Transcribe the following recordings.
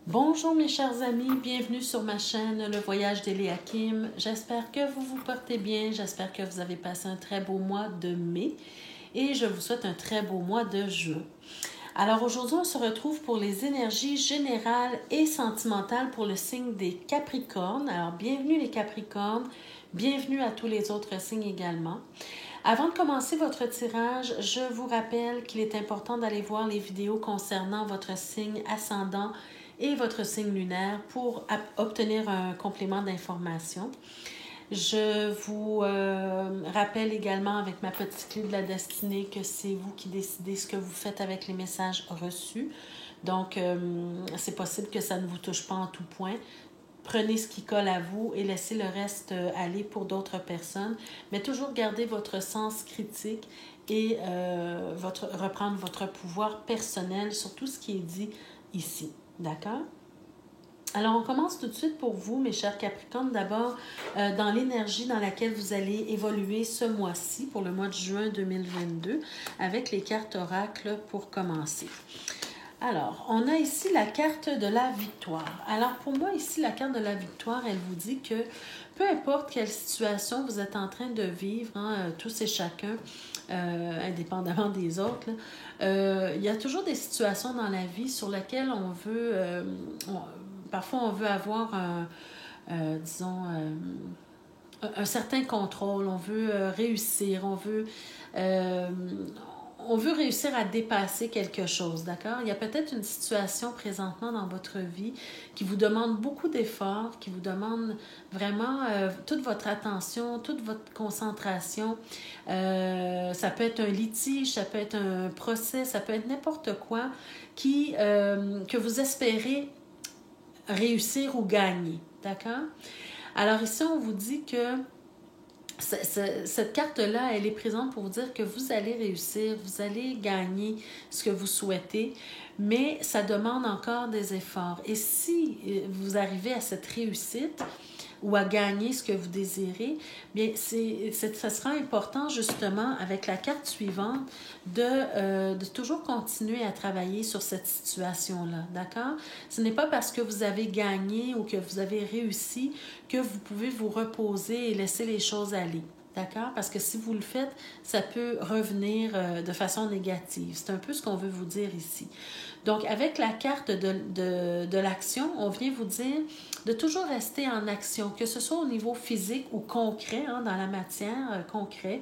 Bonjour mes chers amis, bienvenue sur ma chaîne Le Voyage d'Eliakim. J'espère que vous vous portez bien, j'espère que vous avez passé un très beau mois de mai et je vous souhaite un très beau mois de juin. Alors aujourd'hui, on se retrouve pour les énergies générales et sentimentales pour le signe des Capricornes. Alors bienvenue les Capricornes, bienvenue à tous les autres signes également. Avant de commencer votre tirage, je vous rappelle qu'il est important d'aller voir les vidéos concernant votre signe ascendant et votre signe lunaire pour obtenir un complément d'information. Je vous rappelle également avec ma petite clé de la destinée que c'est vous qui décidez ce que vous faites avec les messages reçus. Donc, c'est possible que ça ne vous touche pas en tout point. Prenez ce qui colle à vous et laissez le reste aller pour d'autres personnes. Mais toujours gardez votre sens critique et reprendre votre pouvoir personnel sur tout ce qui est dit ici. D'accord? Alors, on commence tout de suite pour vous, mes chers Capricornes. D'abord, dans l'énergie dans laquelle vous allez évoluer ce mois-ci, pour le mois de juin 2022, avec les cartes oracles pour commencer. Alors, on a ici la carte de la victoire. Alors, pour moi, ici, la carte de la victoire, elle vous dit que peu importe quelle situation vous êtes en train de vivre, tous et chacun, indépendamment des autres, il y a toujours des situations dans la vie sur lesquelles on veut, parfois on veut avoir un certain contrôle, on veut réussir, on veut réussir à dépasser quelque chose, d'accord? Il y a peut-être une situation présentement dans votre vie qui vous demande beaucoup d'efforts, qui vous demande vraiment toute votre attention, toute votre concentration. Ça peut être un litige, ça peut être un procès, ça peut être n'importe quoi que vous espérez réussir ou gagner, d'accord? Alors ici, on vous dit que cette carte-là, elle est présente pour vous dire que vous allez réussir, vous allez gagner ce que vous souhaitez, mais ça demande encore des efforts. Et si vous arrivez à cette réussite ou à gagner ce que vous désirez, bien, ça sera important justement avec la carte suivante de toujours continuer à travailler sur cette situation-là, d'accord? Ce n'est pas parce que vous avez gagné ou que vous avez réussi que vous pouvez vous reposer et laisser les choses aller. D'accord? Parce que si vous le faites, ça peut revenir de façon négative. C'est un peu ce qu'on veut vous dire ici. Donc, avec la carte de l'action, on vient vous dire de toujours rester en action, que ce soit au niveau physique ou concret, dans la matière, concret.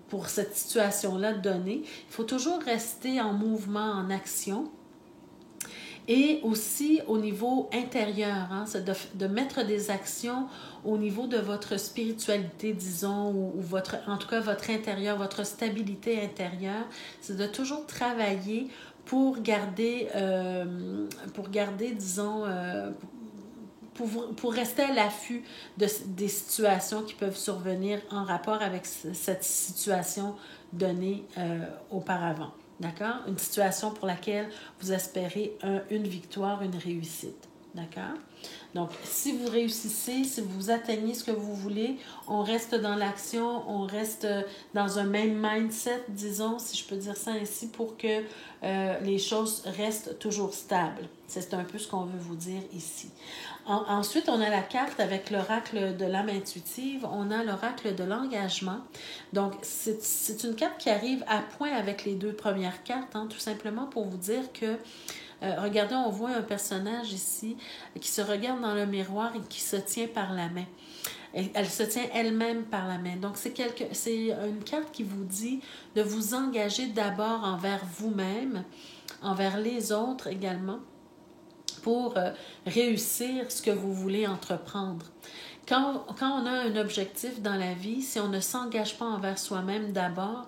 Pour cette situation-là donnée, il faut toujours rester en mouvement, en action. Et aussi au niveau intérieur, c'est de mettre des actions au niveau de votre spiritualité, disons, ou en tout cas votre intérieur, votre stabilité intérieure. C'est de toujours travailler pour garder disons, pour rester à l'affût des situations qui peuvent survenir en rapport avec cette situation donnée auparavant. D'accord? Une situation pour laquelle vous espérez une victoire, une réussite. D'accord? Donc, si vous réussissez, si vous atteignez ce que vous voulez, on reste dans l'action, on reste dans un même mindset, disons, si je peux dire ça ainsi, pour que les choses restent toujours stables. C'est un peu ce qu'on veut vous dire ici. Ensuite, on a la carte avec l'oracle de l'âme intuitive. On a l'oracle de l'engagement. Donc, c'est une carte qui arrive à point avec les deux premières cartes, tout simplement pour vous dire que regardez, on voit un personnage ici qui se regarde dans le miroir et qui se tient par la main. Elle se tient elle-même par la main. Donc, c'est une carte qui vous dit de vous engager d'abord envers vous-même, envers les autres également, pour réussir ce que vous voulez entreprendre. Quand on a un objectif dans la vie, si on ne s'engage pas envers soi-même d'abord,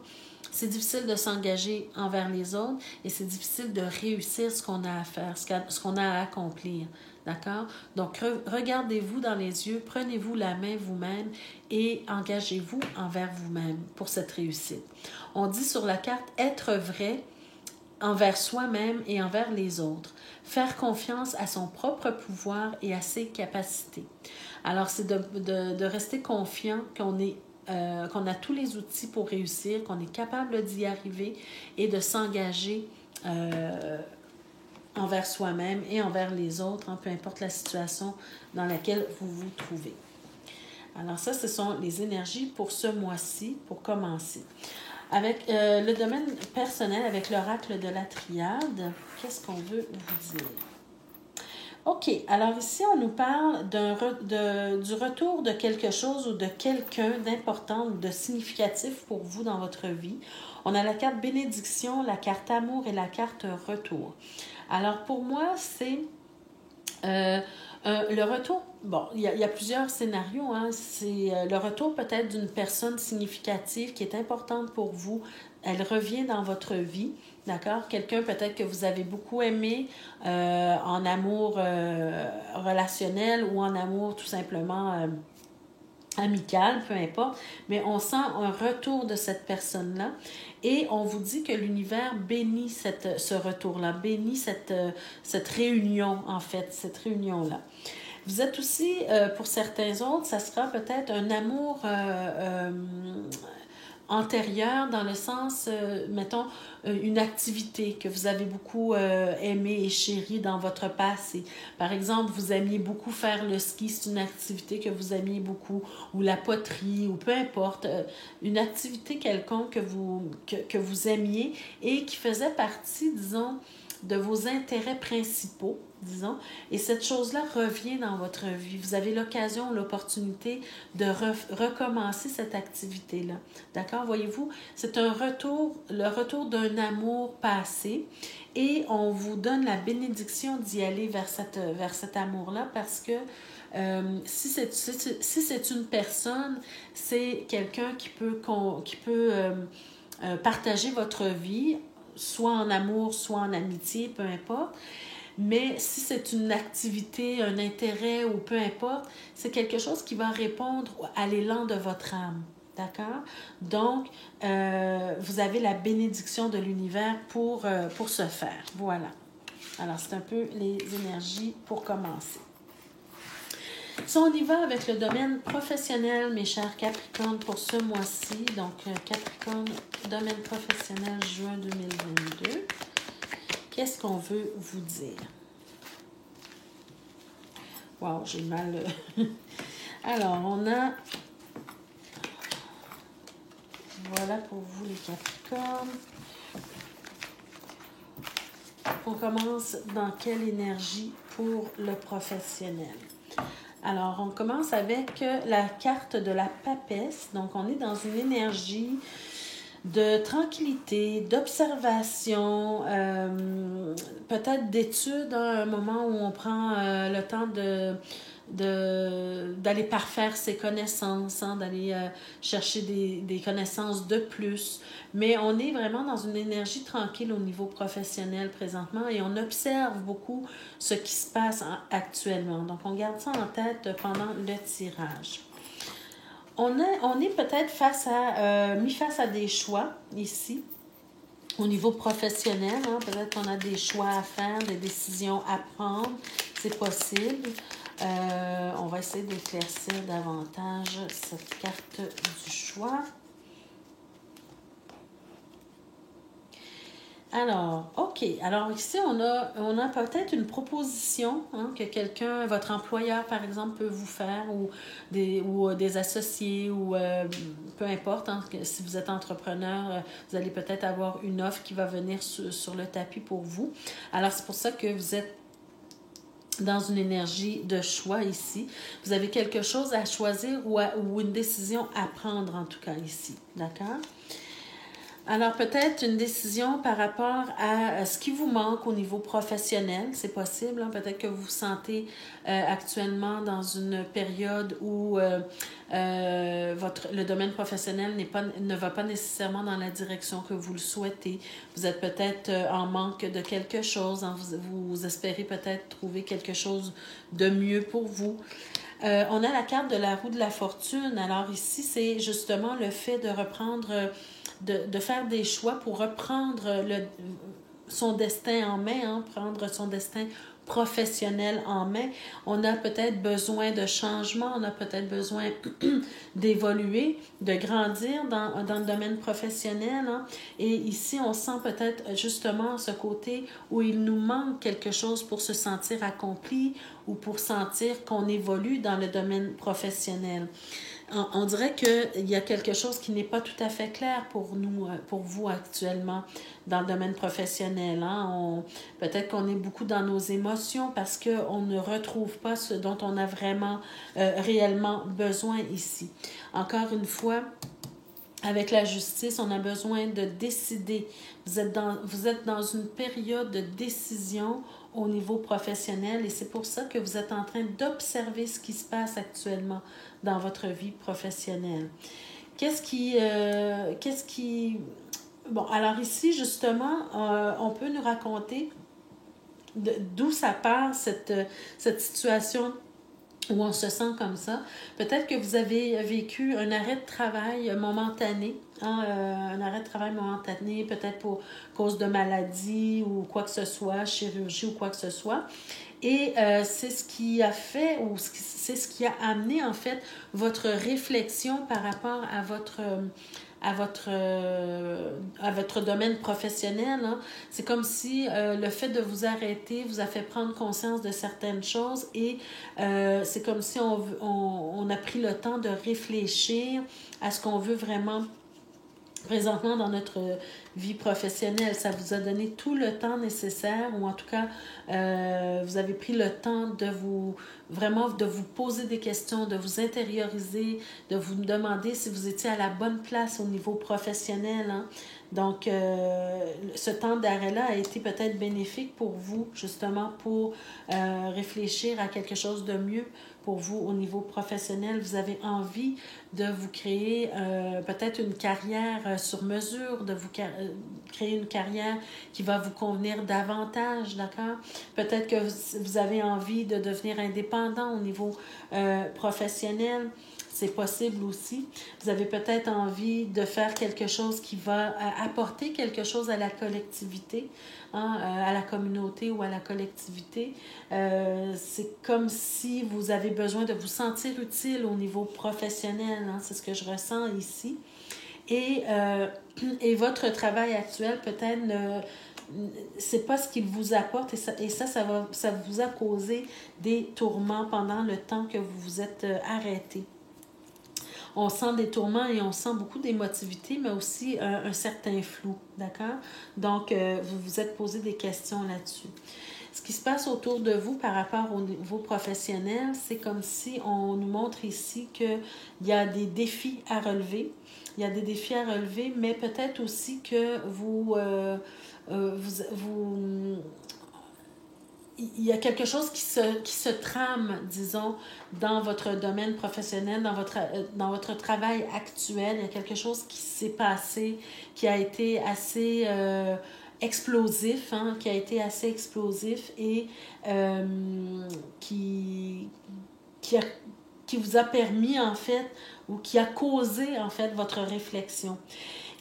c'est difficile de s'engager envers les autres et c'est difficile de réussir ce qu'on a à faire, ce qu'on a à accomplir. D'accord? Donc, regardez-vous dans les yeux, prenez-vous la main vous-même et engagez-vous envers vous-même pour cette réussite. On dit sur la carte « être vrai » envers soi-même et envers les autres. Faire confiance à son propre pouvoir et à ses capacités. Alors, c'est de rester confiant qu'on a tous les outils pour réussir, qu'on est capable d'y arriver et de s'engager envers soi-même et envers les autres, hein, peu importe la situation dans laquelle vous vous trouvez. Alors ça, ce sont les énergies pour ce mois-ci, pour commencer. Avec le domaine personnel, avec l'oracle de la triade, qu'est-ce qu'on veut vous dire? OK, alors ici, on nous parle du retour de quelque chose ou de quelqu'un d'important ou de significatif pour vous dans votre vie. On a la carte bénédiction, la carte amour et la carte retour. Alors pour moi, c'est le retour. Bon, il y a plusieurs scénarios. Hein. C'est le retour peut-être d'une personne significative qui est importante pour vous. Elle revient dans votre vie. D'accord? Quelqu'un peut-être que vous avez beaucoup aimé en amour relationnel ou en amour tout simplement amical, peu importe. Mais on sent un retour de cette personne-là et on vous dit que l'univers bénit ce retour-là, bénit cette réunion, en fait, cette réunion-là. Vous êtes aussi, pour certains autres, ça sera peut-être un amour antérieure dans le sens, mettons, une activité que vous avez beaucoup aimée et chérie dans votre passé. Par exemple, vous aimiez beaucoup faire le ski, c'est une activité que vous aimiez beaucoup, ou la poterie, ou peu importe, une activité quelconque que vous aimiez et qui faisait partie, disons, de vos intérêts principaux, disons, et cette chose-là revient dans votre vie. Vous avez l'occasion, l'opportunité de recommencer cette activité-là. D'accord? Voyez-vous, c'est le retour d'un amour passé et on vous donne la bénédiction d'y aller vers cet amour-là parce que si c'est une personne, c'est quelqu'un qui peut partager votre vie, soit en amour, soit en amitié, peu importe. Mais si c'est une activité, un intérêt ou peu importe, c'est quelque chose qui va répondre à l'élan de votre âme. D'accord? Donc, vous avez la bénédiction de l'univers pour ce faire. Voilà. Alors, c'est un peu les énergies pour commencer. Si on y va avec le domaine professionnel, mes chers Capricornes, pour ce mois-ci, donc Capricorne, domaine professionnel, juin 2022, qu'est-ce qu'on veut vous dire? Wow, j'ai mal. Alors, on a... Voilà pour vous les Capricornes. On commence dans quelle énergie pour le professionnel? Alors, on commence avec la carte de la papesse. Donc, on est dans une énergie de tranquillité, d'observation, peut-être d'étude, hein, un moment où on prend le temps d'aller parfaire ses connaissances, hein, d'aller chercher des connaissances de plus. Mais on est vraiment dans une énergie tranquille au niveau professionnel présentement et on observe beaucoup ce qui se passe actuellement. Donc, on garde ça en tête pendant le tirage. On est peut-être mis face à des choix ici, au niveau professionnel. Hein, peut-être qu'on a des choix à faire, des décisions à prendre. C'est possible. On va essayer d'éclaircir davantage cette carte du choix. Alors, OK. Alors ici, on a peut-être une proposition hein, que quelqu'un, votre employeur, par exemple, peut vous faire ou des associés ou peu importe. Hein, si vous êtes entrepreneur, vous allez peut-être avoir une offre qui va venir sur le tapis pour vous. Alors, c'est pour ça que vous êtes dans une énergie de choix ici. Vous avez quelque chose à choisir ou une décision à prendre, en tout cas, ici. D'accord? Alors, peut-être une décision par rapport à ce qui vous manque au niveau professionnel, c'est possible. Hein? Peut-être que vous vous sentez actuellement dans une période où le domaine professionnel ne va pas nécessairement dans la direction que vous le souhaitez. Vous êtes peut-être en manque de quelque chose. Hein? Vous espérez peut-être trouver quelque chose de mieux pour vous. On a la carte de la roue de la fortune. Alors ici, c'est justement le fait de reprendre... De faire des choix pour reprendre son destin en main, hein, prendre son destin professionnel en main. On a peut-être besoin de changement, on a peut-être besoin d'évoluer, de grandir dans le domaine professionnel. Hein. Et ici, on sent peut-être justement ce côté où il nous manque quelque chose pour se sentir accompli ou pour sentir qu'on évolue dans le domaine professionnel. On dirait qu'il y a quelque chose qui n'est pas tout à fait clair pour nous, pour vous actuellement dans le domaine professionnel. Hein? Peut-être qu'on est beaucoup dans nos émotions parce qu'on ne retrouve pas ce dont on a vraiment, réellement besoin ici. Encore une fois, avec la justice, on a besoin de décider. Vous êtes dans une période de décision au niveau professionnel et c'est pour ça que vous êtes en train d'observer ce qui se passe actuellement dans votre vie professionnelle. Qu'est-ce qui... Bon, alors ici, justement, on peut nous raconter d'où ça part cette situation où on se sent comme ça. Peut-être que vous avez vécu un arrêt de travail momentané, hein, un arrêt de travail momentané, peut-être pour cause de maladie ou quoi que ce soit, chirurgie ou quoi que ce soit. Et c'est ce qui a fait, ou c'est ce qui a amené en fait votre réflexion par rapport à votre domaine professionnel. Hein. C'est comme si le fait de vous arrêter vous a fait prendre conscience de certaines choses et c'est comme si on a pris le temps de réfléchir à ce qu'on veut vraiment présentement dans notre vie professionnelle. Ça vous a donné tout le temps nécessaire ou en tout cas, vous avez pris le temps de vous poser des questions, de vous intérioriser, de vous demander si vous étiez à la bonne place au niveau professionnel. Hein. Donc, ce temps d'arrêt-là a été peut-être bénéfique pour vous, justement, pour réfléchir à quelque chose de mieux pour vous au niveau professionnel. Vous avez envie de vous créer peut-être une carrière sur mesure, de vous créer une carrière qui va vous convenir davantage, d'accord? Peut-être que vous avez envie de devenir indépendant au niveau professionnel. C'est possible aussi. Vous avez peut-être envie de faire quelque chose qui va apporter quelque chose à la collectivité, hein, à la communauté ou à la collectivité. C'est comme si vous avez besoin de vous sentir utile au niveau professionnel. Hein, c'est ce que je ressens ici. Et votre travail actuel peut-être c'est pas ce qu'il vous apporte et ça vous a causé des tourments pendant le temps que vous vous êtes arrêté. On sent des tourments et on sent beaucoup d'émotivité, mais aussi un certain flou, d'accord? Donc, vous vous êtes posé des questions là-dessus. Ce qui se passe autour de vous par rapport au niveau professionnel, c'est comme si on nous montre ici qu'il y a des défis à relever. Il y a des défis à relever, mais peut-être aussi que il y a quelque chose qui se trame, disons, dans votre domaine professionnel, dans votre travail actuel. Il y a quelque chose qui s'est passé, qui a été assez explosif, hein, qui a été assez explosif et qui vous a permis, en fait, ou qui a causé, en fait, votre réflexion.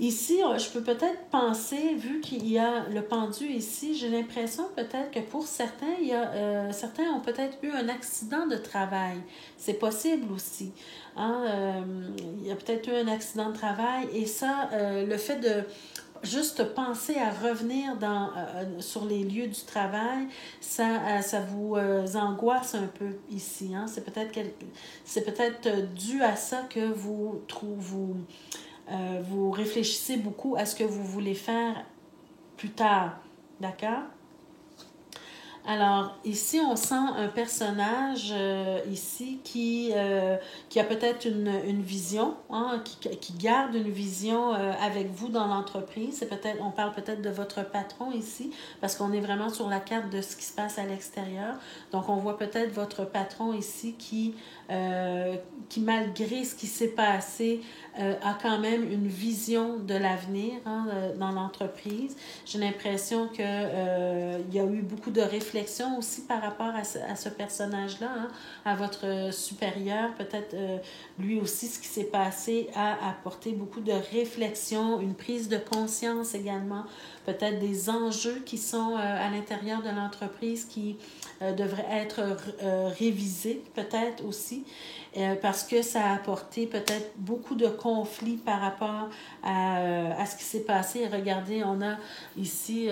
Ici, je peux peut-être penser, vu qu'il y a le pendu ici, j'ai l'impression peut-être que pour certains, certains ont peut-être eu un accident de travail. C'est possible aussi. Hein? Il y a peut-être eu un accident de travail et ça, le fait de juste penser à revenir sur les lieux du travail, ça vous angoisse un peu ici. Hein? C'est peut-être dû à ça que vous réfléchissez beaucoup à ce que vous voulez faire plus tard. D'accord? Alors, ici, on sent un personnage ici qui a peut-être une vision, hein, qui garde une vision avec vous dans l'entreprise. On parle peut-être de votre patron ici, parce qu'on est vraiment sur la carte de ce qui se passe à l'extérieur. Donc, on voit peut-être votre patron ici qui malgré ce qui s'est passé, a quand même une vision de l'avenir, hein, dans l'entreprise. J'ai l'impression qu'il y a eu beaucoup de réflexions réflexion aussi par rapport à ce personnage-là, hein, à votre supérieur. Peut-être lui aussi, ce qui s'est passé a apporté beaucoup de réflexion, une prise de conscience également, peut-être des enjeux qui sont à l'intérieur de l'entreprise qui devraient être révisés peut-être aussi. Parce que ça a apporté peut-être beaucoup de conflits par rapport à ce qui s'est passé. Regardez, on a ici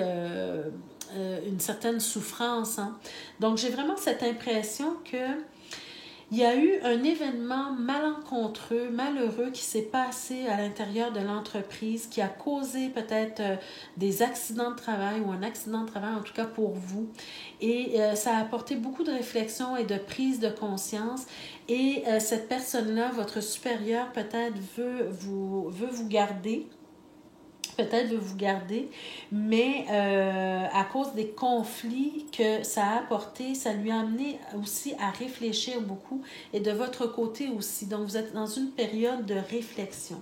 une certaine souffrance. Hein? Donc, j'ai vraiment cette impression que il y a eu un événement malencontreux, malheureux qui s'est passé à l'intérieur de l'entreprise qui a causé peut-être des accidents de travail ou un accident de travail, en tout cas pour vous. Et ça a apporté beaucoup de réflexion et de prise de conscience. Et cette personne-là, votre supérieur, peut-être veut vous garder. Peut-être veut vous garder, mais à cause des conflits que ça a apporté, ça lui a amené aussi à réfléchir beaucoup et de votre côté aussi. Donc, vous êtes dans une période de réflexion.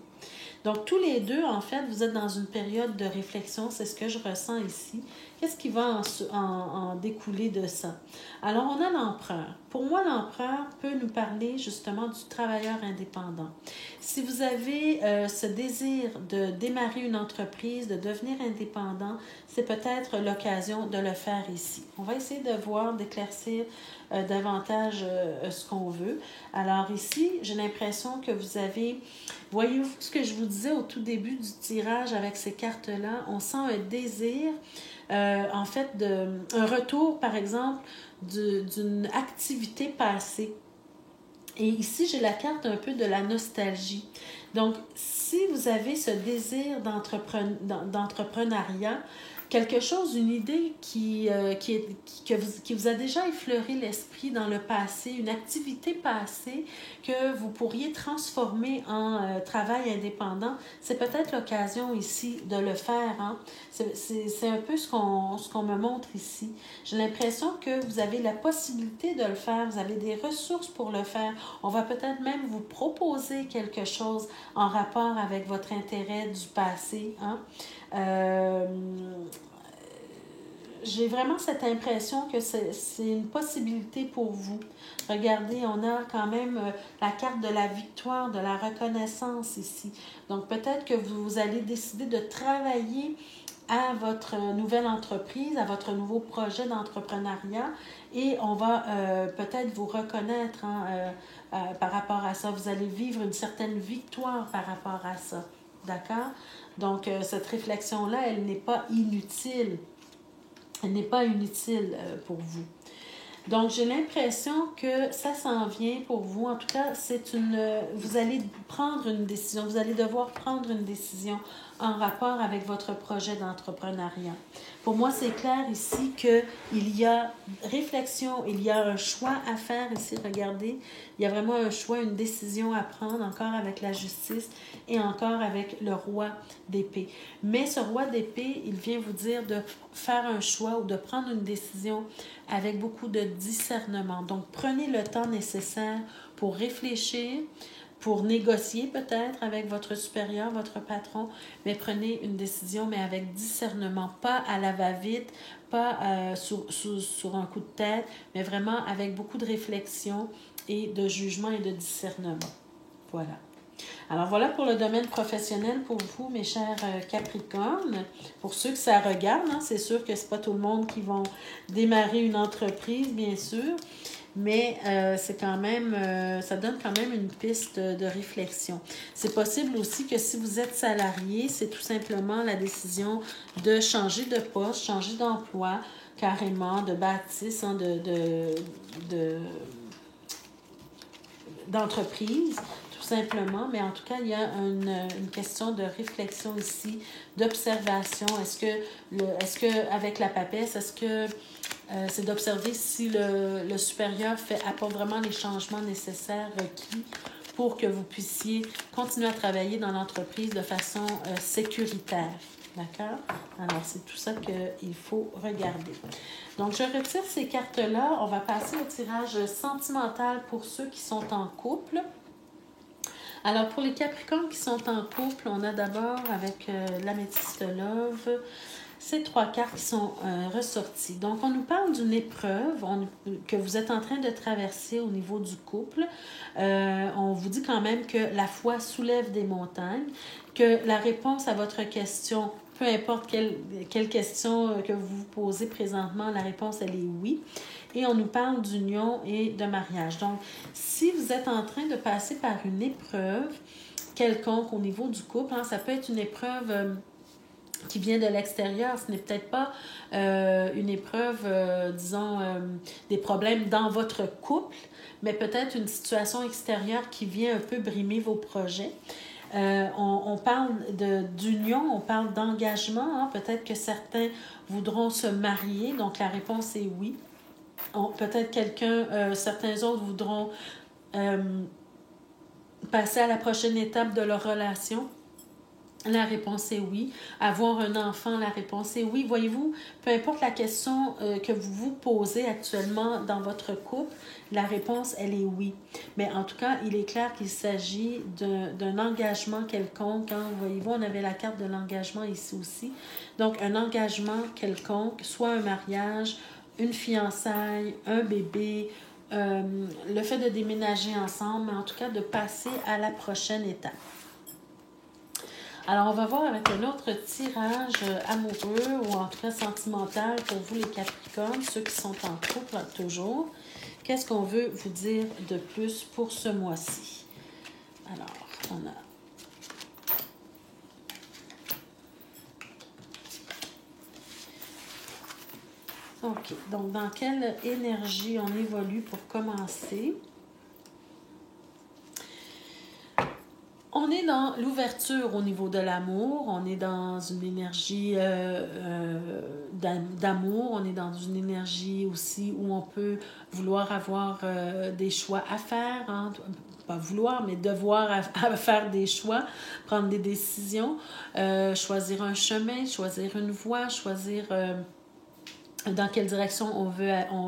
Donc, tous les deux, en fait, vous êtes dans une période de réflexion, c'est ce que je ressens ici. Qu'est-ce qui va en découler de ça? Alors, on a l'empereur. Pour moi, l'empereur peut nous parler justement du travailleur indépendant. Si vous avez ce désir de démarrer une entreprise, de devenir indépendant, c'est peut-être l'occasion de le faire ici. On va essayer de voir, d'éclaircir davantage ce qu'on veut. Alors ici, j'ai l'impression que vous avez, voyez-vous ce que je vous disais au tout début du tirage avec ces cartes-là, on sent un désir, en fait, un retour, par exemple, d'une activité passée. Et ici, j'ai la carte un peu de la nostalgie. Donc, si vous avez ce désir d'entrepreneuriat, quelque chose, une idée qui vous a déjà effleuré l'esprit dans le passé, une activité passée que vous pourriez transformer en travail indépendant, c'est peut-être l'occasion ici de le faire. Hein? C'est un peu ce qu'on me montre ici. J'ai l'impression que vous avez la possibilité de le faire, vous avez des ressources pour le faire. On va peut-être même vous proposer quelque chose en rapport avec votre intérêt du passé. Hein? J'ai vraiment cette impression que c'est une possibilité pour vous. Regardez, on a quand même la carte de la victoire, de la reconnaissance ici. Donc, peut-être que vous allez décider de travailler à votre nouvelle entreprise, à votre nouveau projet d'entrepreneuriat et on va peut-être vous reconnaître par rapport à ça. Vous allez vivre une certaine victoire par rapport à ça. D'accord? Donc, cette réflexion-là, elle n'est pas inutile. Elle n'est pas inutile pour vous. Donc, j'ai l'impression que ça s'en vient pour vous. En tout cas, vous allez prendre une décision. Vous allez devoir prendre une décision en rapport avec votre projet d'entrepreneuriat. Pour moi, c'est clair ici qu'il y a réflexion, il y a un choix à faire ici. Regardez, il y a vraiment un choix, une décision à prendre, encore avec la justice et encore avec le roi d'épée. Mais ce roi d'épée, il vient vous dire de faire un choix ou de prendre une décision avec beaucoup de discernement. Donc, prenez le temps nécessaire pour réfléchir, pour négocier peut-être avec votre supérieur, votre patron, mais prenez une décision, mais avec discernement, pas à la va-vite, pas sur un coup de tête, mais vraiment avec beaucoup de réflexion et de jugement et de discernement. Voilà. Alors voilà pour le domaine professionnel pour vous, mes chers Capricornes. Pour ceux que ça regarde, hein, c'est sûr que ce n'est pas tout le monde qui va démarrer une entreprise, bien sûr, mais c'est quand même, ça donne quand même une piste de réflexion. C'est possible aussi que si vous êtes salarié, c'est tout simplement la décision de changer de poste, changer d'emploi, carrément, de bâtisse, hein, d'entreprise, tout simplement. Mais en tout cas, il y a une question de réflexion ici, d'observation. Est-ce que avec la papesse, est-ce que c'est d'observer si le supérieur apporte vraiment les changements nécessaires requis pour que vous puissiez continuer à travailler dans l'entreprise de façon sécuritaire. D'accord? Alors, c'est tout ça qu'il faut regarder. Donc, je retire ces cartes-là. On va passer au tirage sentimental pour ceux qui sont en couple. Alors, pour les Capricornes qui sont en couple, on a d'abord avec l'améthyste Love, ces 3 cartes qui sont ressorties. Donc, on nous parle d'une épreuve que vous êtes en train de traverser au niveau du couple. On vous dit quand même que la foi soulève des montagnes, que la réponse à votre question, peu importe quelle question que vous vous posez présentement, la réponse, elle est oui. Et on nous parle d'union et de mariage. Donc, si vous êtes en train de passer par une épreuve quelconque au niveau du couple, hein, ça peut être une épreuve qui vient de l'extérieur. Ce n'est peut-être pas une épreuve, disons, des problèmes dans votre couple, mais peut-être une situation extérieure qui vient un peu brimer vos projets. On parle d'union, on parle d'engagement. Hein. Peut-être que certains voudront se marier, donc la réponse est oui. Peut-être certains autres voudront passer à la prochaine étape de leur relation. La réponse est oui. Avoir un enfant, la réponse est oui. Voyez-vous, peu importe la question que vous vous posez actuellement dans votre couple, la réponse, elle est oui. Mais en tout cas, il est clair qu'il s'agit d'un engagement quelconque. Hein. Voyez-vous, on avait la carte de l'engagement ici aussi. Donc, un engagement quelconque, soit un mariage, une fiançaille, un bébé, le fait de déménager ensemble, mais en tout cas de passer à la prochaine étape. Alors, on va voir avec un autre tirage amoureux ou en tout cas sentimental pour vous les Capricornes, ceux qui sont en couple toujours. Qu'est-ce qu'on veut vous dire de plus pour ce mois-ci? Alors, on a... OK. Donc, dans quelle énergie on évolue pour commencer? On est dans l'ouverture au niveau de l'amour, on est dans une énergie d'amour, on est dans une énergie aussi où on peut vouloir avoir des choix à faire, hein, pas vouloir, mais devoir à faire des choix, prendre des décisions, choisir un chemin, choisir une voie, choisir... dans quelle direction on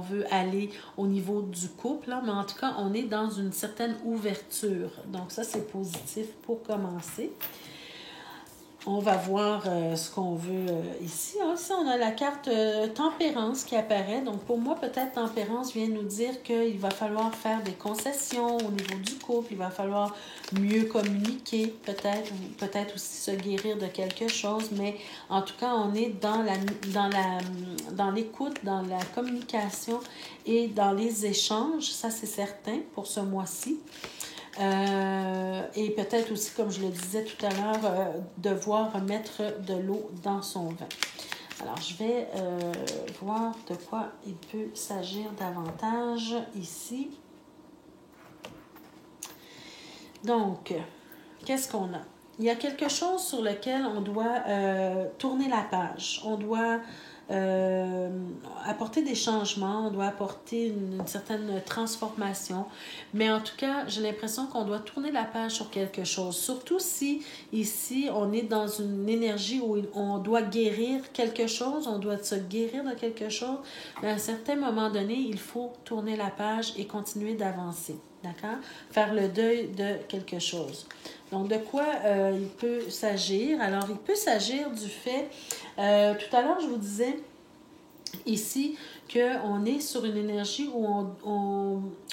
veut aller au niveau du couple. Hein? Mais en tout cas, on est dans une certaine ouverture. Donc ça, c'est positif pour commencer. On va voir ce qu'on veut ici. Hein? Ici, on a la carte tempérance qui apparaît. Donc, pour moi, peut-être tempérance vient nous dire qu'il va falloir faire des concessions au niveau du couple. Il va falloir mieux communiquer, peut-être aussi se guérir de quelque chose. Mais en tout cas, on est dans l'écoute, dans la communication et dans les échanges. Ça, c'est certain pour ce mois-ci. Et peut-être aussi, comme je le disais tout à l'heure, devoir mettre de l'eau dans son vin. Alors, je vais voir de quoi il peut s'agir davantage ici. Donc, qu'est-ce qu'on a? Il y a quelque chose sur lequel on doit tourner la page. On doit apporter des changements, on doit apporter une certaine transformation. Mais en tout cas, j'ai l'impression qu'on doit tourner la page sur quelque chose. Surtout si ici, on est dans une énergie où on doit guérir quelque chose, on doit se guérir de quelque chose. Mais à un certain moment donné, il faut tourner la page et continuer d'avancer. D'accord? Faire le deuil de quelque chose. Donc, de quoi il peut s'agir? Alors, il peut s'agir du fait, tout à l'heure, je vous disais ici qu'on est sur une énergie où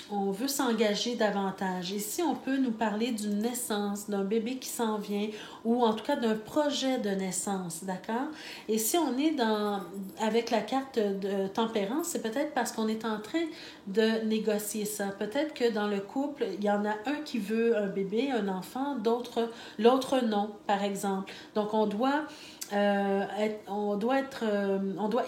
on veut s'engager davantage. Ici, on peut nous parler d'une naissance, d'un bébé qui s'en vient, ou en tout cas d'un projet de naissance, d'accord? Et si on est avec la carte de tempérance, c'est peut-être parce qu'on est en train de négocier ça. Peut-être que dans le couple, il y en a un qui veut un bébé, un enfant, l'autre non, par exemple. Donc, on doit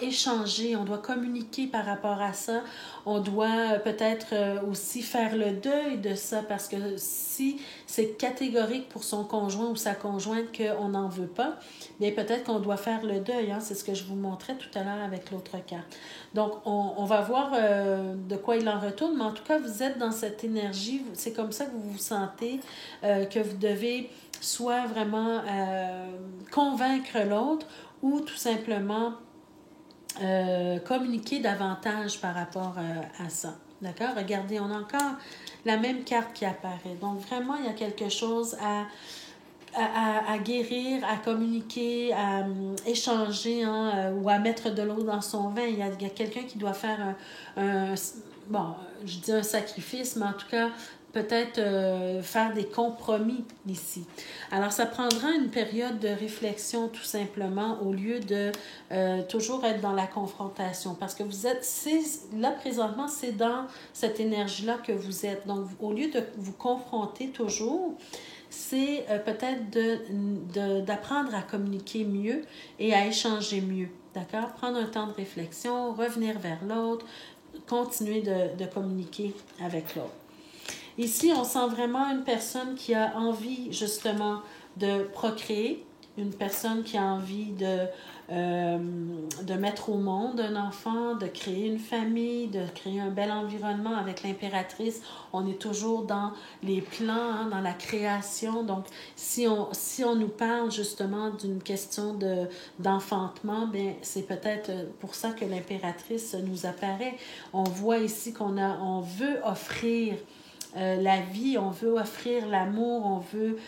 échanger, on doit communiquer par rapport à ça. On doit peut-être aussi faire le deuil de ça parce que si c'est catégorique pour son conjoint ou sa conjointe qu'on n'en veut pas, bien peut-être qu'on doit faire le deuil. Hein? C'est ce que je vous montrais tout à l'heure avec l'autre carte. Donc, on va voir de quoi il en retourne, mais en tout cas, vous êtes dans cette énergie. C'est comme ça que vous vous sentez, que vous devez soit vraiment convaincre l'autre ou tout simplement communiquer davantage par rapport à ça. D'accord? Regardez, on a encore la même carte qui apparaît. Donc, vraiment, il y a quelque chose à guérir, à communiquer, à échanger ou à mettre de l'eau dans son vin. Il y a quelqu'un qui doit faire bon, je dis un sacrifice, mais en tout cas, peut-être faire des compromis ici. Alors, ça prendra une période de réflexion tout simplement au lieu de toujours être dans la confrontation. Parce que vous êtes, là présentement, c'est dans cette énergie-là que vous êtes. Donc, au lieu de vous confronter toujours, c'est peut-être d'apprendre à communiquer mieux et à échanger mieux. D'accord? Prendre un temps de réflexion, revenir vers l'autre, continuer de communiquer avec l'autre. Ici, on sent vraiment une personne qui a envie justement de procréer, une personne qui a envie de mettre au monde un enfant, de créer une famille, de créer un bel environnement avec l'impératrice. On est toujours dans les plans, dans la création. Donc, si on nous parle justement d'une question d'enfantement, bien, c'est peut-être pour ça que l'impératrice nous apparaît. On voit ici on veut offrir la vie, on veut offrir l'amour, on veut...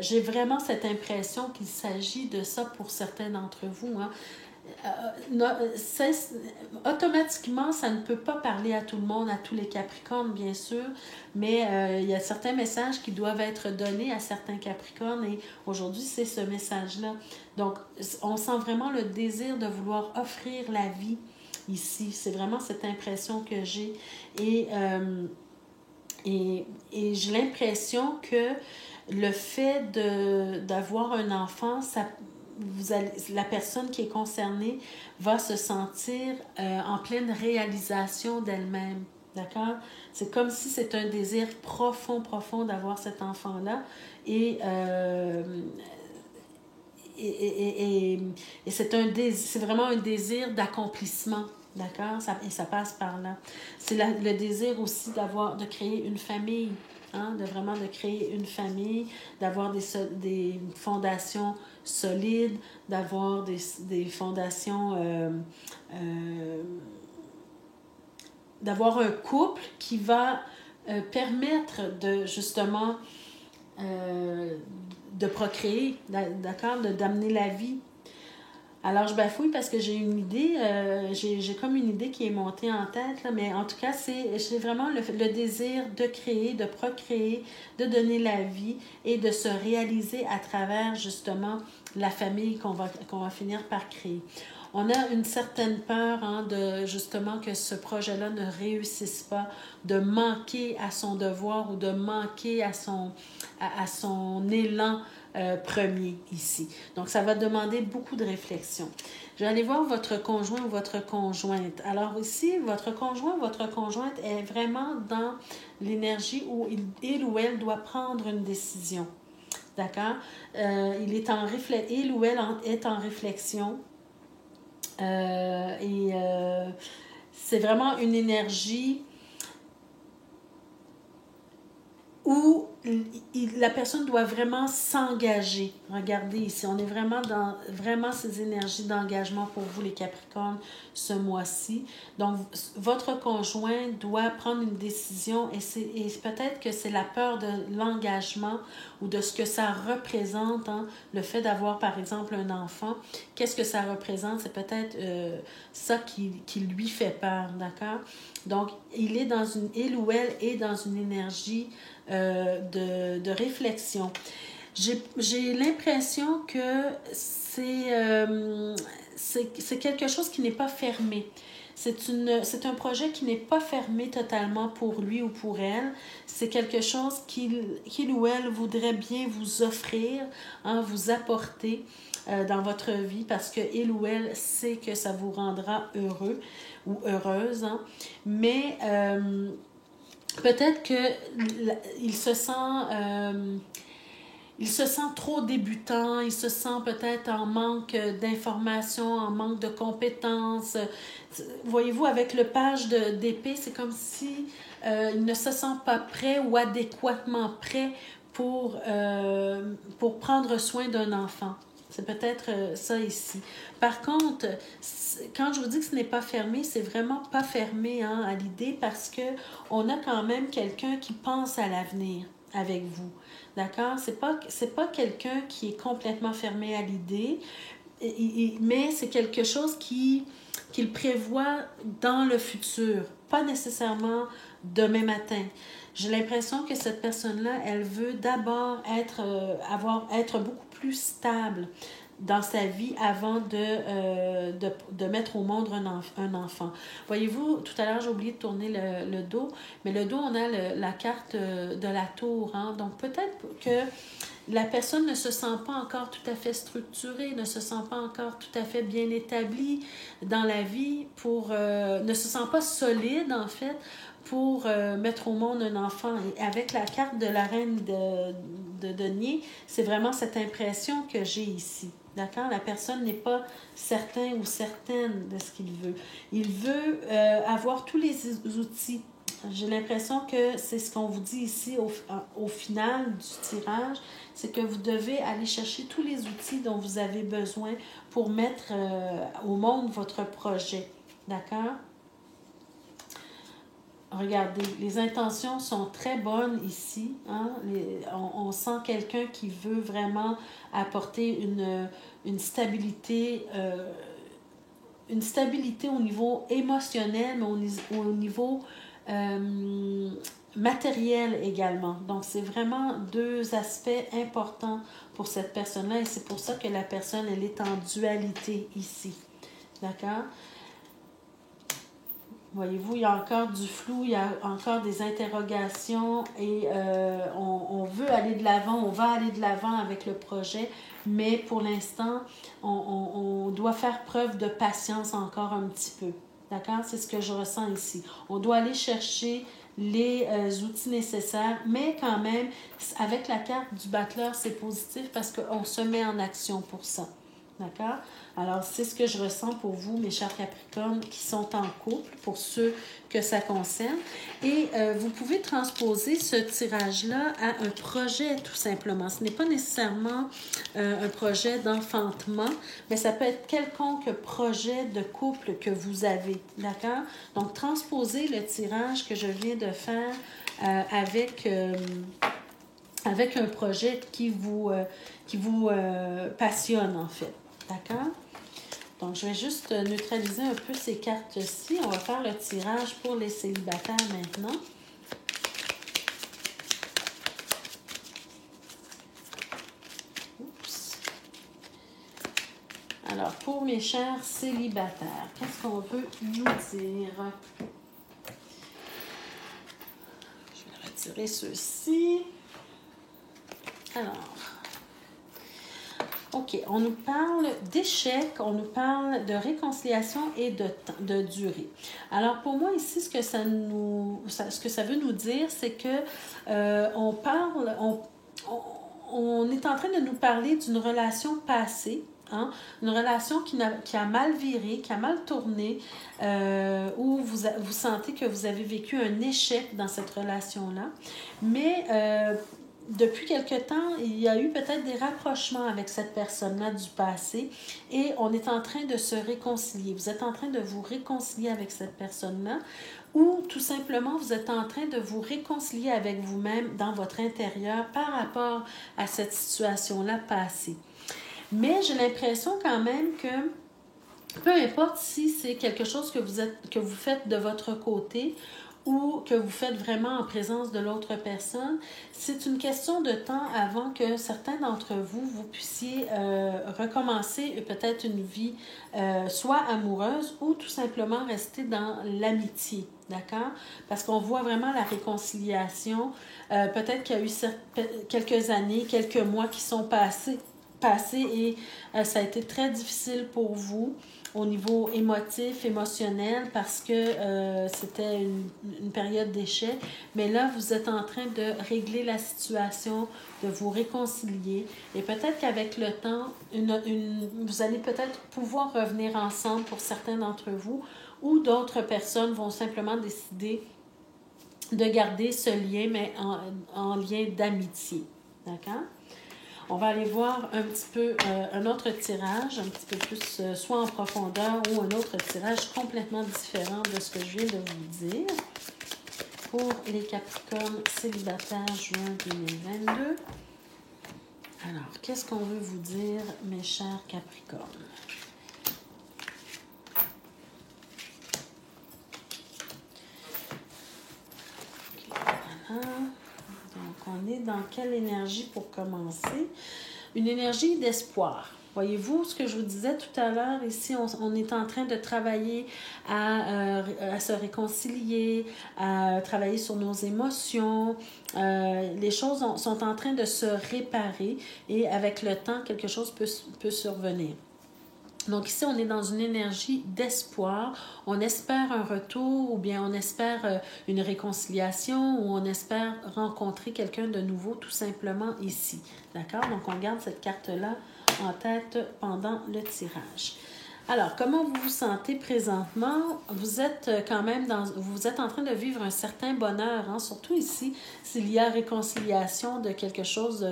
j'ai vraiment cette impression qu'il s'agit de ça pour certains d'entre vous. Hein. Automatiquement, ça ne peut pas parler à tout le monde, à tous les Capricornes, bien sûr, mais il y a certains messages qui doivent être donnés à certains Capricornes et aujourd'hui, c'est ce message-là. Donc, on sent vraiment le désir de vouloir offrir la vie ici. C'est vraiment cette impression que j'ai. Et j'ai l'impression que le fait d'avoir un enfant, la personne qui est concernée va se sentir en pleine réalisation d'elle-même. D'accord? C'est comme si c'est un désir profond, profond d'avoir cet enfant-là. Et c'est vraiment un désir d'accomplissement. D'accord? Et ça passe par là. C'est le désir aussi de créer une famille. Hein? De créer une famille, d'avoir des fondations solides, d'avoir des fondations... d'avoir un couple qui va permettre justement de procréer, d'accord? D'amener la vie. Alors, je bafouille parce que j'ai une idée, j'ai comme une idée qui est montée en tête, là, mais en tout cas, c'est vraiment le désir de créer, de procréer, de donner la vie et de se réaliser à travers, justement, la famille qu'on va finir par créer. On a une certaine peur justement que ce projet-là ne réussisse pas, de manquer à son devoir ou de manquer à son élan premier ici. Donc, ça va demander beaucoup de réflexion. Je vais aller voir votre conjoint ou votre conjointe. Alors ici, votre conjoint ou votre conjointe est vraiment dans l'énergie où il ou elle doit prendre une décision. D'accord? Il ou elle est en réflexion. C'est vraiment une énergie où la personne doit vraiment s'engager. Regardez ici, on est vraiment dans ces énergies d'engagement pour vous les Capricornes ce mois-ci. Donc, votre conjoint doit prendre une décision et peut-être que c'est la peur de l'engagement ou de ce que ça représente, hein, le fait d'avoir par exemple un enfant. Qu'est-ce que ça représente? C'est peut-être ça qui lui fait peur, d'accord? Donc, il ou elle est dans une énergie de réflexion. J'ai l'impression que c'est quelque chose qui n'est pas fermé. C'est un projet qui n'est pas fermé totalement pour lui ou pour elle. C'est quelque chose qu'il ou elle voudrait bien vous offrir, hein, vous apporter dans votre vie parce qu'il ou elle sait que ça vous rendra heureux ou heureuse. Hein. Mais peut-être qu'il se sent trop débutant, il se sent peut-être en manque d'informations, en manque de compétences. Voyez-vous, avec le page d'épée, c'est comme si il ne se sent pas prêt ou adéquatement prêt pour prendre soin d'un enfant. C'est peut-être ça ici. Par contre, quand je vous dis que ce n'est pas fermé, c'est vraiment pas fermé à l'idée parce qu'on a quand même quelqu'un qui pense à l'avenir. avec vous. D'accord? C'est pas quelqu'un qui est complètement fermé à l'idée, mais c'est quelque chose qu'il prévoit dans le futur, pas nécessairement demain matin. J'ai l'impression que cette personne-là, elle veut d'abord être beaucoup plus stable dans sa vie avant de mettre au monde un enfant. Voyez-vous, tout à l'heure, j'ai oublié de tourner le dos, mais le dos, on a la carte de la tour. Hein? Donc, peut-être que la personne ne se sent pas encore tout à fait structurée, ne se sent pas encore tout à fait bien établie dans la vie, ne se sent pas solide, en fait, pour mettre au monde un enfant. Et avec la carte de la reine de denier, c'est vraiment cette impression que j'ai ici. D'accord? La personne n'est pas certain ou certaine de ce qu'il veut. Il veut avoir tous les outils. J'ai l'impression que c'est ce qu'on vous dit ici au final du tirage, c'est que vous devez aller chercher tous les outils dont vous avez besoin pour mettre au monde votre projet. D'accord? Regardez, les intentions sont très bonnes ici. Hein? On sent quelqu'un qui veut vraiment apporter une stabilité au niveau émotionnel, mais au niveau matériel également. Donc, c'est vraiment deux aspects importants pour cette personne-là et c'est pour ça que la personne, elle est en dualité ici. D'accord? Voyez-vous, il y a encore du flou, il y a encore des interrogations et on veut aller de l'avant, on va aller de l'avant avec le projet, mais pour l'instant, on doit faire preuve de patience encore un petit peu. D'accord? C'est ce que je ressens ici. On doit aller chercher les outils nécessaires, mais quand même, avec la carte du battleur, c'est positif parce qu'on se met en action pour ça. D'accord? Alors, c'est ce que je ressens pour vous, mes chers Capricornes, qui sont en couple, pour ceux que ça concerne. Et vous pouvez transposer ce tirage-là à un projet, tout simplement. Ce n'est pas nécessairement un projet d'enfantement, mais ça peut être quelconque projet de couple que vous avez. D'accord? Donc, transposez le tirage que je viens de faire avec un projet qui vous passionne, en fait. D'accord? Donc, je vais juste neutraliser un peu ces cartes-ci. On va faire le tirage pour les célibataires maintenant. Oups. Alors, pour mes chers célibataires, qu'est-ce qu'on veut nous dire? Je vais retirer ceux-ci. Alors... OK, on nous parle d'échec, on nous parle de réconciliation et de durée. Alors, pour moi, ici, ce que ça veut nous dire, c'est que on est en train de nous parler d'une relation passée, hein? Une relation qui a mal viré, qui a mal tourné, où vous sentez que vous avez vécu un échec dans cette relation-là. Mais... depuis quelque temps, il y a eu peut-être des rapprochements avec cette personne-là du passé et on est en train de se réconcilier. Vous êtes en train de vous réconcilier avec cette personne-là ou tout simplement vous êtes en train de vous réconcilier avec vous-même dans votre intérieur par rapport à cette situation-là passée. Mais j'ai l'impression quand même que peu importe si c'est quelque chose que vous faites de votre côté ou que vous faites vraiment en présence de l'autre personne, c'est une question de temps avant que certains d'entre vous puissiez recommencer peut-être une vie soit amoureuse ou tout simplement rester dans l'amitié, d'accord? Parce qu'on voit vraiment la réconciliation. Peut-être qu'il y a eu quelques années, quelques mois qui sont passés et ça a été très difficile pour vous au niveau émotionnel parce que c'était une période d'échec. Mais là, vous êtes en train de régler la situation, de vous réconcilier. Et peut-être qu'avec le temps, vous allez peut-être pouvoir revenir ensemble pour certains d'entre vous ou d'autres personnes vont simplement décider de garder ce lien, mais en lien d'amitié. D'accord? On va aller voir un petit peu un autre tirage, un petit peu plus soit en profondeur ou un autre tirage complètement différent de ce que je viens de vous dire. pour les Capricornes célibataires juin 2022. Alors, qu'est-ce qu'on veut vous dire, mes chers Capricornes? Voilà. Donc, on est dans quelle énergie pour commencer? Une énergie d'espoir. Voyez-vous ce que je vous disais tout à l'heure? Ici, on est en train de travailler à se réconcilier, à travailler sur nos émotions. Les choses sont en train de se réparer et avec le temps, quelque chose peut survenir. Donc ici, on est dans une énergie d'espoir. On espère un retour ou bien on espère une réconciliation ou on espère rencontrer quelqu'un de nouveau tout simplement ici. D'accord? Donc on garde cette carte-là en tête pendant le tirage. Alors, comment vous vous sentez présentement? Vous êtes quand même vous êtes en train de vivre un certain bonheur, hein? Surtout ici, s'il y a réconciliation de quelque chose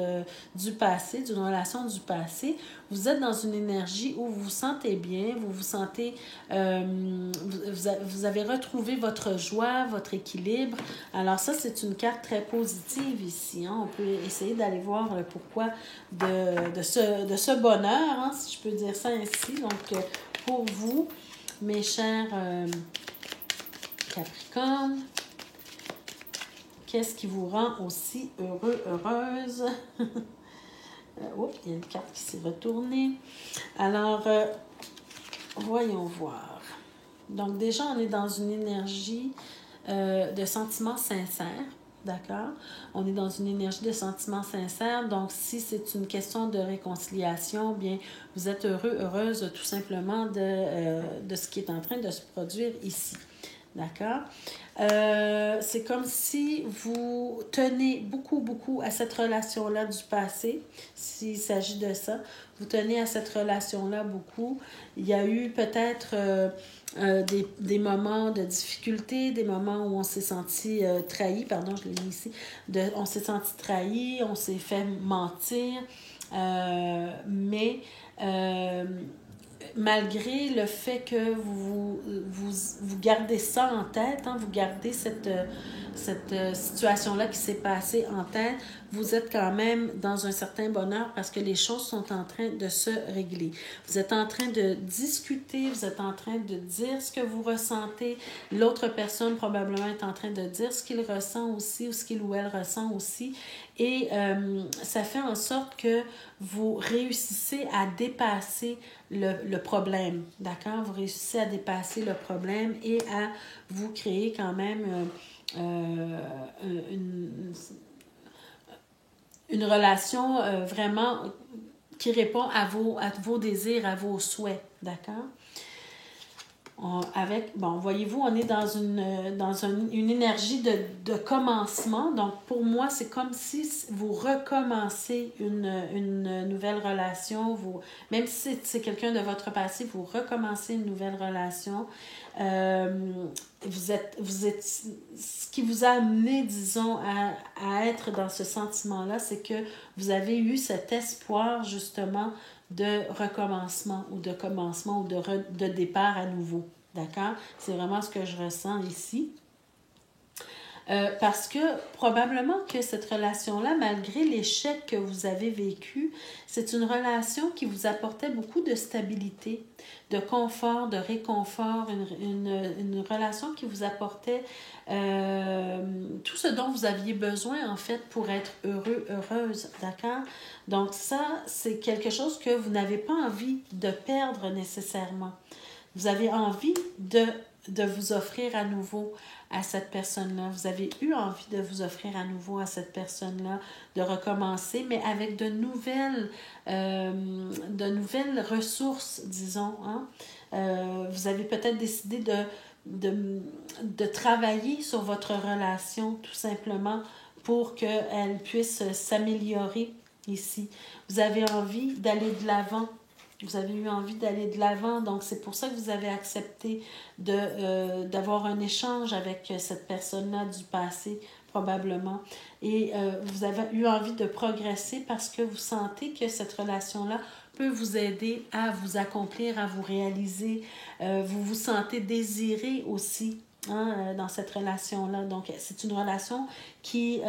du passé, d'une relation du passé. Vous êtes dans une énergie où vous vous sentez bien, vous vous sentez, vous avez retrouvé votre joie, votre équilibre. Alors ça, c'est une carte très positive ici, hein? On peut essayer d'aller voir le pourquoi de ce bonheur, hein, si je peux dire ça ainsi. Donc, pour vous, mes chers Capricornes, qu'est-ce qui vous rend aussi heureux, heureuse? Oups, il y a une carte qui s'est retournée. Alors, voyons voir. Donc, déjà, on est dans une énergie de sentiments sincères. D'accord? On est dans une énergie de sentiments sincères. Donc, si c'est une question de réconciliation, bien, vous êtes heureux, heureuse tout simplement de ce qui est en train de se produire ici. D'accord? C'est comme si vous tenez beaucoup, beaucoup à cette relation-là du passé, s'il s'agit de ça. Vous tenez à cette relation-là beaucoup. Il y a eu peut-être des moments de difficulté, des moments où on s'est senti trahi, pardon, je l'ai mis ici, on s'est senti trahi, on s'est fait mentir, mais malgré le fait que vous gardez ça en tête, hein, vous gardez cette situation-là qui s'est passée en tête, vous êtes quand même dans un certain bonheur parce que les choses sont en train de se régler. Vous êtes en train de discuter, vous êtes en train de dire ce que vous ressentez. L'autre personne probablement est en train de dire ce qu'il ressent aussi ou ce qu'il ou elle ressent aussi. Et ça fait en sorte que vous réussissez à dépasser le problème, d'accord? Vous réussissez à dépasser le problème et à vous créer quand même une relation vraiment qui répond à vos désirs, à vos souhaits, d'accord? Voyez-vous, on est dans une énergie de commencement. Donc, pour moi, c'est comme si vous recommencez une nouvelle relation. Même si c'est quelqu'un de votre passé, vous recommencez une nouvelle relation. Ce qui vous a amené, disons, à être dans ce sentiment-là, c'est que vous avez eu cet espoir, justement, de recommencement ou de commencement ou de départ à nouveau. D'accord? C'est vraiment ce que je ressens ici. Parce que probablement que cette relation-là, malgré l'échec que vous avez vécu, c'est une relation qui vous apportait beaucoup de stabilité, de confort, de réconfort, une relation qui vous apportait tout ce dont vous aviez besoin, en fait, pour être heureux, heureuse, d'accord? Donc ça, c'est quelque chose que vous n'avez pas envie de perdre nécessairement. Vous avez envie de vous offrir à nouveau à cette personne-là. Vous avez eu envie de vous offrir à nouveau à cette personne-là, de recommencer, mais avec de nouvelles ressources, disons. Hein? Vous avez peut-être décidé de travailler sur votre relation, tout simplement, pour qu'elle puisse s'améliorer ici. Vous avez envie d'aller de l'avant. Vous avez eu envie d'aller de l'avant, donc c'est pour ça que vous avez accepté d'avoir un échange avec cette personne-là du passé, probablement. Et vous avez eu envie de progresser parce que vous sentez que cette relation-là peut vous aider à vous accomplir, à vous réaliser. Vous vous sentez désiré aussi hein, dans cette relation-là. Donc, c'est une relation qui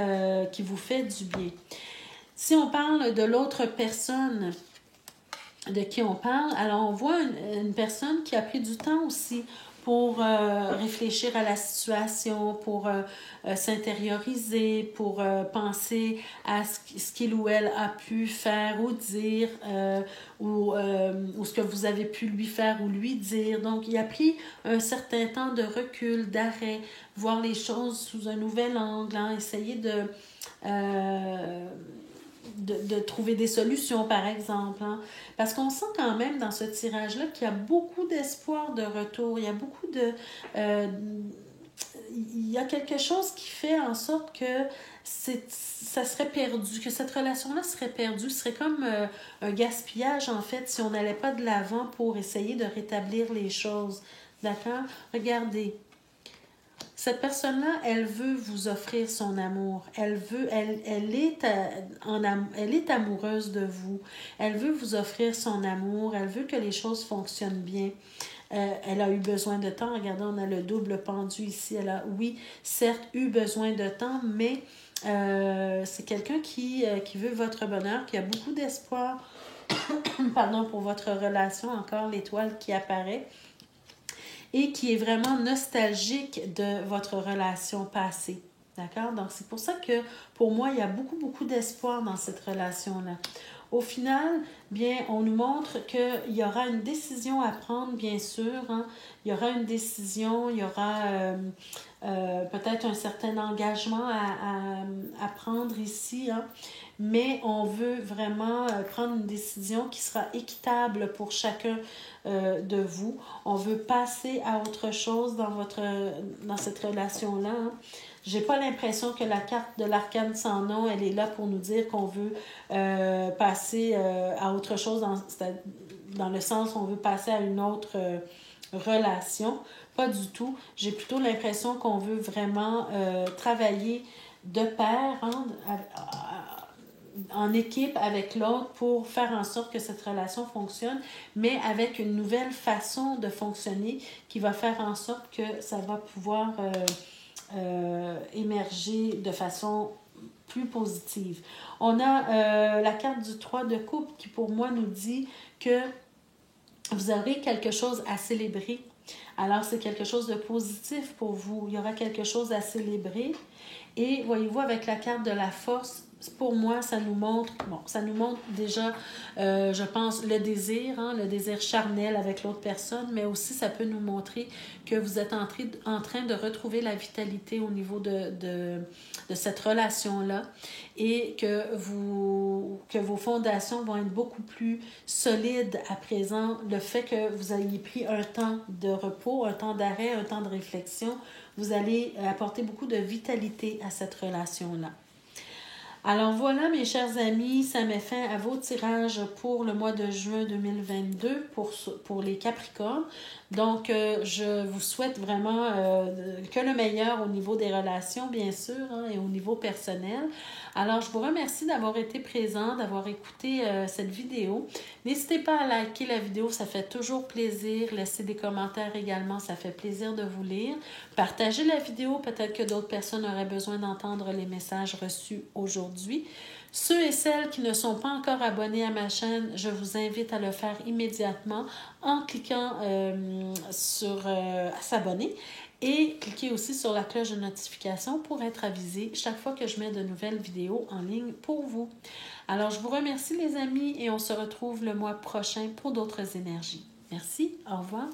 vous fait du bien. Si on parle de l'autre personne de qui on parle, alors on voit une personne qui a pris du temps aussi pour réfléchir à la situation, pour s'intérioriser, pour penser à ce qu'il ou elle a pu faire ou dire, ou ce que vous avez pu lui faire ou lui dire. Donc, il a pris un certain temps de recul, d'arrêt, voir les choses sous un nouvel angle, hein, essayer de trouver des solutions, par exemple. Hein? Parce qu'on sent quand même dans ce tirage-là qu'il y a beaucoup d'espoir de retour. Il y a beaucoup de... il y a quelque chose qui fait en sorte que ça serait perdu, que cette relation-là serait perdue. Ce serait comme un gaspillage, en fait, si on n'allait pas de l'avant pour essayer de rétablir les choses. D'accord? Regardez. Cette personne-là, elle veut vous offrir son amour. Elle est amoureuse de vous. Elle veut vous offrir son amour. Elle veut que les choses fonctionnent bien. Elle a eu besoin de temps. Regardez, on a le double pendu ici. Elle a, oui, certes, eu besoin de temps, mais c'est quelqu'un qui veut votre bonheur, qui a beaucoup d'espoir pardon, pour votre relation. Encore l'étoile qui apparaît. Et qui est vraiment nostalgique de votre relation passée. D'accord? Donc, c'est pour ça que, pour moi, il y a beaucoup, beaucoup d'espoir dans cette relation-là. Au final, bien, on nous montre qu'il y aura une décision à prendre, bien sûr. Hein? Il y aura une décision, il y aura peut-être un certain engagement à prendre ici. Hein? Mais on veut vraiment prendre une décision qui sera équitable pour chacun de vous. On veut passer à autre chose dans cette relation-là. Hein. J'ai pas l'impression que la carte de l'arcane sans nom, elle est là pour nous dire qu'on veut passer à autre chose, dans le sens où on veut passer à une autre relation. Pas du tout. J'ai plutôt l'impression qu'on veut vraiment travailler de pair, hein, en équipe avec l'autre pour faire en sorte que cette relation fonctionne, mais avec une nouvelle façon de fonctionner qui va faire en sorte que ça va pouvoir émerger de façon plus positive. On a la carte du 3 de coupe qui pour moi nous dit que vous aurez quelque chose à célébrer. Alors c'est quelque chose de positif pour vous. Il y aura quelque chose à célébrer. Et voyez-vous, avec la carte de la force, pour moi, ça nous montre déjà, je pense, le désir charnel avec l'autre personne, mais aussi ça peut nous montrer que vous êtes en train de retrouver la vitalité au niveau de cette relation-là et que vos fondations vont être beaucoup plus solides à présent. Le fait que vous ayez pris un temps de repos, un temps d'arrêt, un temps de réflexion, vous allez apporter beaucoup de vitalité à cette relation-là. Alors voilà, mes chers amis, ça met fin à vos tirages pour le mois de juin 2022 pour les Capricornes. Donc, je vous souhaite vraiment que le meilleur au niveau des relations, bien sûr, hein, et au niveau personnel. Alors, je vous remercie d'avoir été présent, d'avoir écouté cette vidéo. N'hésitez pas à liker la vidéo, ça fait toujours plaisir. Laissez des commentaires également, ça fait plaisir de vous lire. Partagez la vidéo, peut-être que d'autres personnes auraient besoin d'entendre les messages reçus aujourd'hui. Ceux et celles qui ne sont pas encore abonnés à ma chaîne, je vous invite à le faire immédiatement en cliquant sur s'abonner et cliquez aussi sur la cloche de notification pour être avisé chaque fois que je mets de nouvelles vidéos en ligne pour vous. Alors, je vous remercie les amis et on se retrouve le mois prochain pour d'autres énergies. Merci, au revoir.